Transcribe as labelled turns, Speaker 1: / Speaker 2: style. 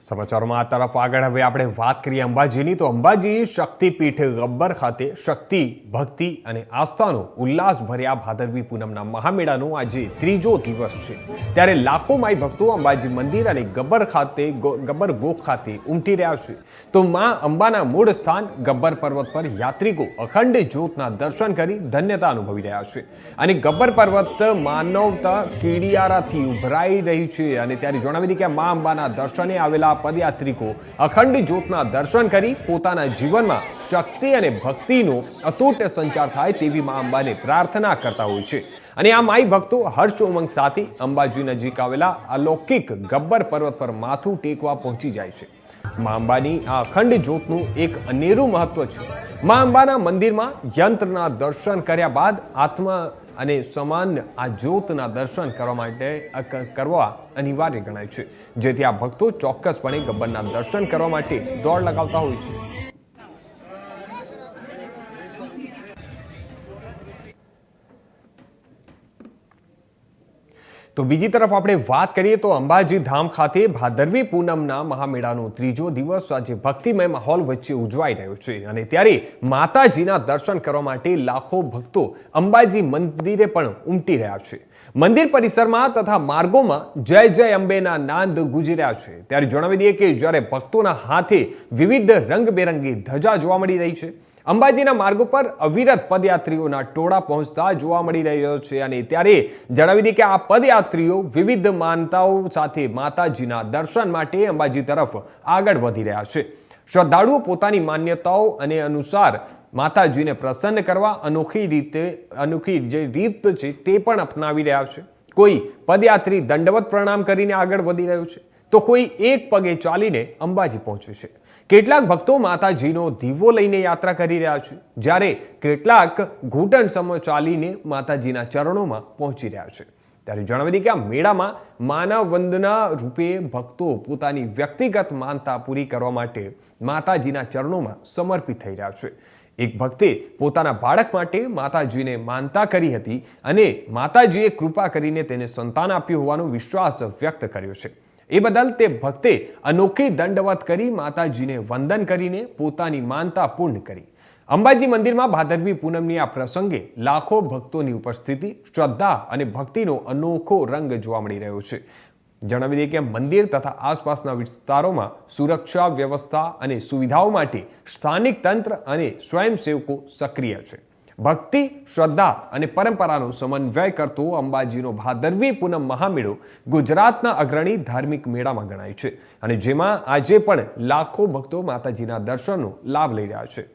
Speaker 1: સમાચારોમાં આ તરફ આગળ હવે આપણે વાત કરીએ અંબાજીની તો અંબાજી શક્તિપીઠ ગબ્બર ખાતે શક્તિ ભક્તિ અને આસ્થાનો ઉલ્લાસભર્યા ભાદરવી પૂનમના મહામેળાનો આજે ત્રીજો દિવસ છે ત્યારે લાખો માઈ ભક્તો અંબાજી મંદિર અને ગબ્બર ગોખ ખાતે ઉમટી રહ્યા છે તો માં અંબાના મૂળ સ્થાન ગબ્બર પર્વત પર યાત્રિકો અખંડ જ્યોતના દર્શન કરી ધન્યતા અનુભવી રહ્યા છે અને ગબ્બર પર્વત માનવતા કીડિયારાથી ઉભરાઈ રહી છે અને ત્યારે જણાવી દઈએ કે માં અંબાના દર્શને આવેલા પદયાત્રિકો અખંડ જ્યોતના દર્શન કરી પોતાના જીવનમાં શક્તિ અને ભક્તિનો અતૂટ સંચાર થાય તેવી મા અંબાને પ્રાર્થના કરતા હોય છે અને આ માઈ ભક્તો હર્ષ ઉમંગ સાથે અંબાજી નજીક આવેલા અલૌકિક ગબ્બર પર્વત પર માથું ટેકવા પહોંચી જાય છે મા અંબાની આ અખંડ જ્યોતનું એક અનેરું મહત્વ છે મા અંબાના મંદિરમાં યંત્રના દર્શન કર્યા બાદ આત્મા અને સમાન આ જ્યોતના દર્શન કરવા અનિવાર્ય ગણાય છે જેથી આ ભક્તો ચોક્કસપણે ગબ્બરના દર્શન કરવા માટે દોડ લગાવતા હોય છે તો બીજી તરફ આપણે વાત કરીએ તો અંબાજી ધામ ખાતે ભાદરવી પૂનમના મહામેળાનો ત્રીજો દિવસ આજે ભક્તિમય માહોલ વચ્ચે ઉજવાઈ રહ્યો છે અને ત્યારે માતાજીના દર્શન કરવા માટે લાખો ભક્તો અંબાજી મંદિરે પણ ઉમટી રહ્યા છે મંદિર પરિસરમાં તથા માર્ગોમાં જય જય અંબેના નાદ ગુંજી રહ્યા છે ત્યારે જણાવી દઈએ કે જ્યારે ભક્તોના હાથે વિવિધ રંગબેરંગી ધજા જોવા મળી રહી છે અંબાજીના માર્ગો પર અવિરત પદયાત્રીઓના ટોળા પહોંચતા જોવા મળી રહ્યો છે અને ત્યારે જણાવી દઈએ કે આ પદયાત્રીઓ વિવિધ માનતાઓ સાથે માતાજીના દર્શન માટે અંબાજી તરફ આગળ વધી રહ્યા છે શ્રદ્ધાળુઓ પોતાની માન્યતાઓ અને અનુસાર માતાજીને પ્રસન્ન કરવા અનોખી જે રીત છે તે પણ અપનાવી રહ્યા છે કોઈ પદયાત્રી દંડવત પ્રણામ કરીને આગળ વધી રહ્યો છે તો કોઈ એક પગે ચાલીને અંબાજી પહોંચે છે કેટલાક ભક્તો માતાજીનો દીવો લઈને યાત્રા કરી રહ્યા છે જ્યારે કેટલાક ઘૂંટણ સમો ચાલીને માતાજીના ચરણોમાં પહોંચી રહ્યા છે ત્યારે જણાવી દઈએ કે આ મેળામાં માનવ વંદના રૂપે ભક્તો પોતાની વ્યક્તિગત માનતા પૂરી કરવા માટે માતાજીના ચરણોમાં સમર્પિત થઈ રહ્યા છે એક ભક્તે પોતાના બાળક માટે માતાજીને માનતા કરી હતી અને માતાજીએ કૃપા કરીને તેને સંતાન આપ્યું હોવાનો વિશ્વાસ વ્યક્ત કર્યો છે એ બદલ તે ભક્તે અનોખી દંડવત કરી માતાજીને વંદન કરીને પોતાની માનતા પૂર્ણ કરી અંબાજી મંદિરમાં ભાદરવી પૂનમની આ પ્રસંગે લાખો ભક્તોની ઉપસ્થિતિ શ્રદ્ધા અને ભક્તિનો અનોખો રંગ જોવા મળી રહ્યો છે જણાવી દઈએ કે મંદિર તથા આસપાસના વિસ્તારોમાં સુરક્ષા વ્યવસ્થા અને સુવિધાઓ માટે સ્થાનિક તંત્ર અને સ્વયંસેવકો સક્રિય છે ભક્તિ શ્રદ્ધા અને પરંપરાનો સમન્વય કરતો અંબાજીનો ભાદરવી પૂનમ મહામેળો ગુજરાતના અગ્રણી ધાર્મિક મેળામાં ગણાય છે અને જેમાં આજે પણ લાખો ભક્તો માતાજીના દર્શનનો લાભ લઈ રહ્યા છે